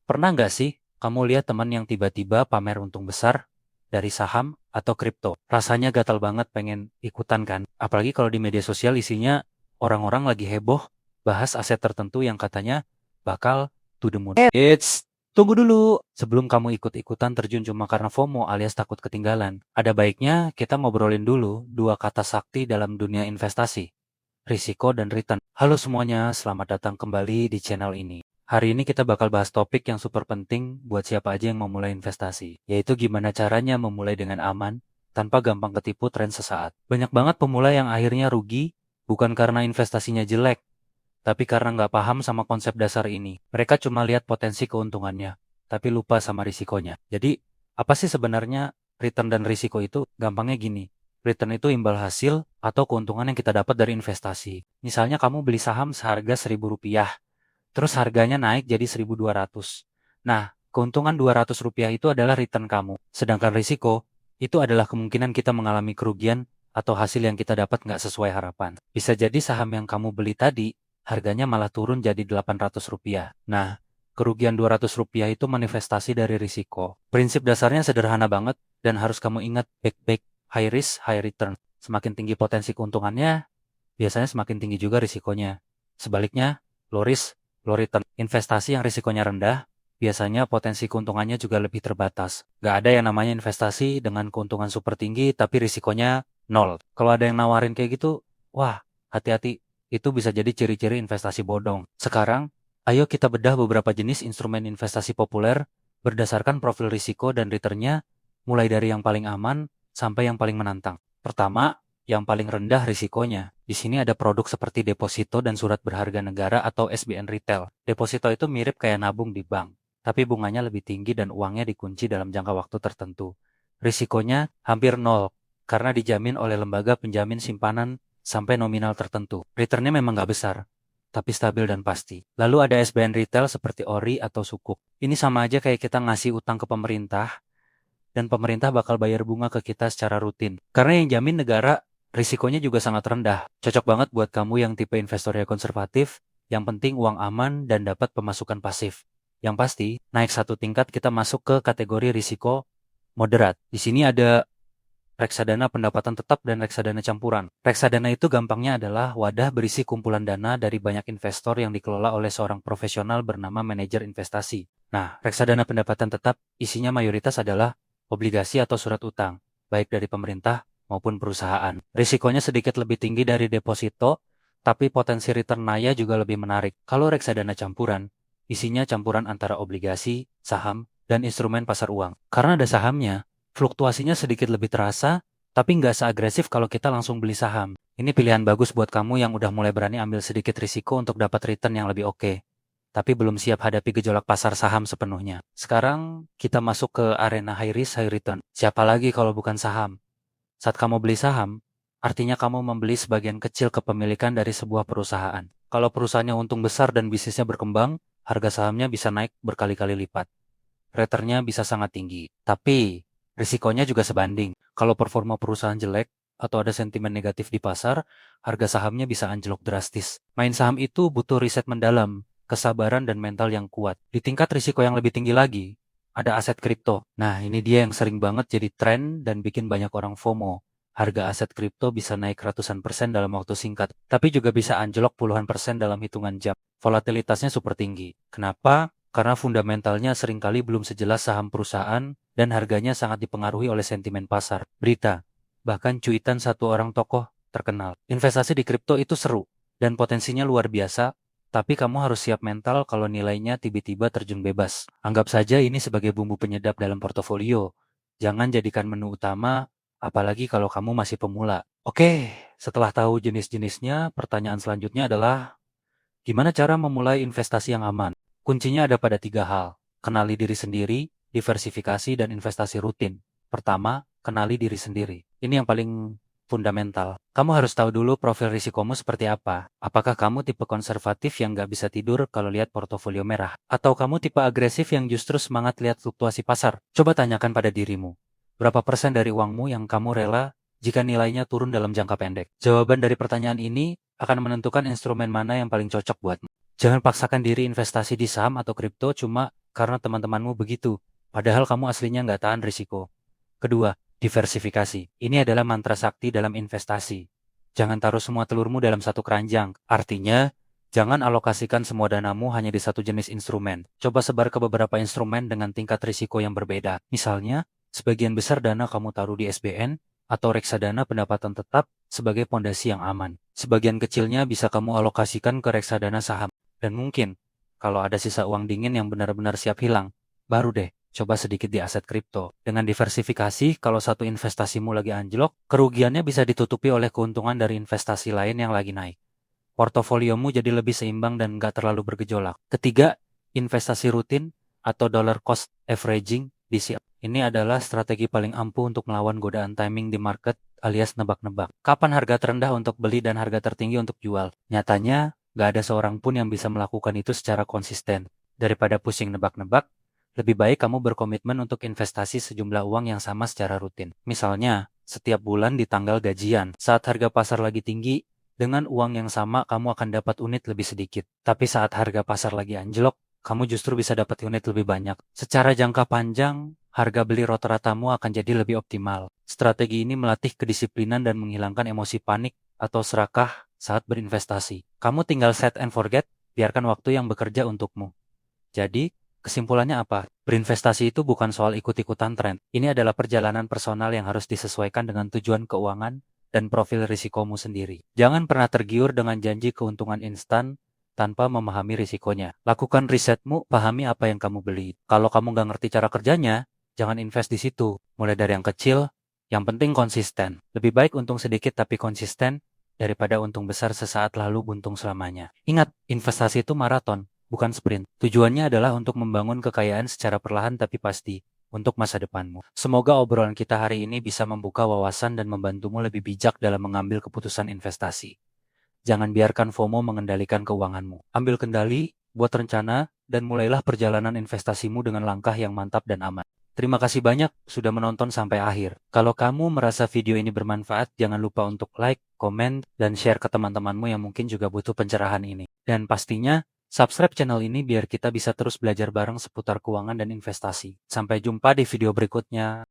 Pernah nggak sih kamu lihat teman yang tiba-tiba pamer untung besar dari saham atau kripto? Rasanya gatal banget pengen ikutan kan? Apalagi kalau di media sosial isinya orang-orang lagi heboh bahas aset tertentu yang katanya bakal to the moon. Tunggu dulu. Sebelum kamu ikut-ikutan terjun cuma karena FOMO alias takut ketinggalan, ada baiknya kita ngobrolin dulu dua kata sakti dalam dunia investasi, risiko dan return. Halo semuanya, selamat datang kembali di channel ini. Hari ini kita bakal bahas topik yang super penting buat siapa aja yang mau mulai investasi, yaitu gimana caranya memulai dengan aman, tanpa gampang ketipu tren sesaat. Banyak banget pemula yang akhirnya rugi, bukan karena investasinya jelek, tapi karena nggak paham sama konsep dasar ini. Mereka cuma lihat potensi keuntungannya, tapi lupa sama risikonya. Jadi, apa sih sebenarnya return dan risiko itu? Gampangnya gini. Return itu imbal hasil atau keuntungan yang kita dapat dari investasi. Misalnya kamu beli saham seharga Rp1.000, terus harganya naik jadi 1.200. Nah, keuntungan Rp200 itu adalah return kamu. Sedangkan risiko, itu adalah kemungkinan kita mengalami kerugian atau hasil yang kita dapat nggak sesuai harapan. Bisa jadi saham yang kamu beli tadi, harganya malah turun jadi Rp800. Nah, kerugian Rp200 itu manifestasi dari risiko. Prinsip dasarnya sederhana banget dan harus kamu ingat baik-baik, high risk, high return. Semakin tinggi potensi keuntungannya, biasanya semakin tinggi juga risikonya. Sebaliknya, low risk, low return. Investasi yang risikonya rendah, biasanya potensi keuntungannya juga lebih terbatas. Gak ada yang namanya investasi dengan keuntungan super tinggi tapi risikonya nol. Kalau ada yang nawarin kayak gitu, wah, hati-hati. Itu bisa jadi ciri-ciri investasi bodong. Sekarang, ayo kita bedah beberapa jenis instrumen investasi populer berdasarkan profil risiko dan returnnya, mulai dari yang paling aman sampai yang paling menantang. Pertama, yang paling rendah risikonya. Di sini ada produk seperti deposito dan surat berharga negara atau SBN retail. Deposito itu mirip kayak nabung di bank, tapi bunganya lebih tinggi dan uangnya dikunci dalam jangka waktu tertentu. Risikonya hampir nol, karena dijamin oleh lembaga penjamin simpanan sampai nominal tertentu. Returnnya memang nggak besar, tapi stabil dan pasti. Lalu ada SBN retail seperti ORI atau Sukuk. Ini sama aja kayak kita ngasih utang ke pemerintah, dan pemerintah bakal bayar bunga ke kita secara rutin. Karena yang jamin negara, risikonya juga sangat rendah. Cocok banget buat kamu yang tipe investornya konservatif, yang penting uang aman dan dapat pemasukan pasif. Yang pasti, naik satu tingkat kita masuk ke kategori risiko moderat. Di sini ada reksadana pendapatan tetap dan reksadana campuran. Reksadana itu gampangnya adalah wadah berisi kumpulan dana dari banyak investor yang dikelola oleh seorang profesional bernama manajer investasi. Nah, reksadana pendapatan tetap isinya mayoritas adalah obligasi atau surat utang, baik dari pemerintah maupun perusahaan. Risikonya sedikit lebih tinggi dari deposito, tapi potensi return naya juga lebih menarik. Kalau reksadana campuran, isinya campuran antara obligasi, saham, dan instrumen pasar uang. Karena ada sahamnya, fluktuasinya sedikit lebih terasa, tapi nggak seagresif kalau kita langsung beli saham. Ini pilihan bagus buat kamu yang udah mulai berani ambil sedikit risiko untuk dapat return yang lebih oke, tapi belum siap hadapi gejolak pasar saham sepenuhnya. Sekarang kita masuk ke arena high risk, high return. Siapa lagi kalau bukan saham? Saat kamu beli saham, artinya kamu membeli sebagian kecil kepemilikan dari sebuah perusahaan. Kalau perusahaannya untung besar dan bisnisnya berkembang, harga sahamnya bisa naik berkali-kali lipat. Returnnya bisa sangat tinggi. Tapi, risikonya juga sebanding. Kalau performa perusahaan jelek atau ada sentimen negatif di pasar, harga sahamnya bisa anjlok drastis. Main saham itu butuh riset mendalam, kesabaran dan mental yang kuat. Di tingkat risiko yang lebih tinggi lagi, ada aset kripto. Nah, ini dia yang sering banget jadi tren dan bikin banyak orang FOMO. Harga aset kripto bisa naik ratusan persen dalam waktu singkat, tapi juga bisa anjlok puluhan persen dalam hitungan jam. Volatilitasnya super tinggi. Kenapa? Karena fundamentalnya seringkali belum sejelas saham perusahaan dan harganya sangat dipengaruhi oleh sentimen pasar, berita, bahkan cuitan satu orang tokoh terkenal. Investasi di kripto itu seru dan potensinya luar biasa, tapi kamu harus siap mental kalau nilainya tiba-tiba terjun bebas. Anggap saja ini sebagai bumbu penyedap dalam portofolio. Jangan jadikan menu utama, apalagi kalau kamu masih pemula. Oke, setelah tahu jenis-jenisnya, pertanyaan selanjutnya adalah gimana cara memulai investasi yang aman? Kuncinya ada pada tiga hal. Kenali diri sendiri, diversifikasi, dan investasi rutin. Pertama, kenali diri sendiri. Ini yang paling fundamental. Kamu harus tahu dulu profil risikomu seperti apa. Apakah kamu tipe konservatif yang nggak bisa tidur kalau lihat portofolio merah? Atau kamu tipe agresif yang justru semangat lihat fluktuasi pasar? Coba tanyakan pada dirimu. Berapa persen dari uangmu yang kamu rela jika nilainya turun dalam jangka pendek? Jawaban dari pertanyaan ini akan menentukan instrumen mana yang paling cocok buatmu. Jangan paksakan diri investasi di saham atau kripto cuma karena teman-temanmu begitu, padahal kamu aslinya nggak tahan risiko. Kedua, diversifikasi. Ini adalah mantra sakti dalam investasi. Jangan taruh semua telurmu dalam satu keranjang. Artinya, jangan alokasikan semua danamu hanya di satu jenis instrumen. Coba sebar ke beberapa instrumen dengan tingkat risiko yang berbeda. Misalnya, sebagian besar dana kamu taruh di SBN atau reksadana pendapatan tetap sebagai pondasi yang aman. Sebagian kecilnya bisa kamu alokasikan ke reksadana saham. Dan mungkin, kalau ada sisa uang dingin yang benar-benar siap hilang, baru deh coba sedikit di aset kripto. Dengan diversifikasi, kalau satu investasimu lagi anjlok, kerugiannya bisa ditutupi oleh keuntungan dari investasi lain yang lagi naik. Portofoliomu jadi lebih seimbang dan nggak terlalu bergejolak. Ketiga, investasi rutin atau dollar cost averaging DCA. Ini adalah strategi paling ampuh untuk melawan godaan timing di market alias nebak-nebak. Kapan harga terendah untuk beli dan harga tertinggi untuk jual? Nyatanya, nggak ada seorang pun yang bisa melakukan itu secara konsisten. Daripada pusing nebak-nebak, lebih baik kamu berkomitmen untuk investasi sejumlah uang yang sama secara rutin. Misalnya, setiap bulan di tanggal gajian, saat harga pasar lagi tinggi, dengan uang yang sama kamu akan dapat unit lebih sedikit. Tapi saat harga pasar lagi anjlok, kamu justru bisa dapat unit lebih banyak. Secara jangka panjang, harga beli rata-ratamu akan jadi lebih optimal. Strategi ini melatih kedisiplinan dan menghilangkan emosi panik atau serakah saat berinvestasi. Kamu tinggal set and forget, biarkan waktu yang bekerja untukmu. Jadi, kesimpulannya apa? Berinvestasi itu bukan soal ikut-ikutan tren. Ini adalah perjalanan personal yang harus disesuaikan dengan tujuan keuangan dan profil risikomu sendiri. Jangan pernah tergiur dengan janji keuntungan instan tanpa memahami risikonya. Lakukan risetmu, pahami apa yang kamu beli. Kalau kamu nggak ngerti cara kerjanya, jangan invest di situ. Mulai dari yang kecil, yang penting konsisten. Lebih baik untung sedikit tapi konsisten daripada untung besar sesaat lalu buntung selamanya. Ingat, investasi itu maraton, bukan sprint. Tujuannya adalah untuk membangun kekayaan secara perlahan tapi pasti untuk masa depanmu. Semoga obrolan kita hari ini bisa membuka wawasan dan membantumu lebih bijak dalam mengambil keputusan investasi. Jangan biarkan FOMO mengendalikan keuanganmu. Ambil kendali, buat rencana, dan mulailah perjalanan investasimu dengan langkah yang mantap dan aman. Terima kasih banyak sudah menonton sampai akhir. Kalau kamu merasa video ini bermanfaat, jangan lupa untuk like, komen, dan share ke teman-temanmu yang mungkin juga butuh pencerahan ini. Dan pastinya, subscribe channel ini biar kita bisa terus belajar bareng seputar keuangan dan investasi. Sampai jumpa di video berikutnya.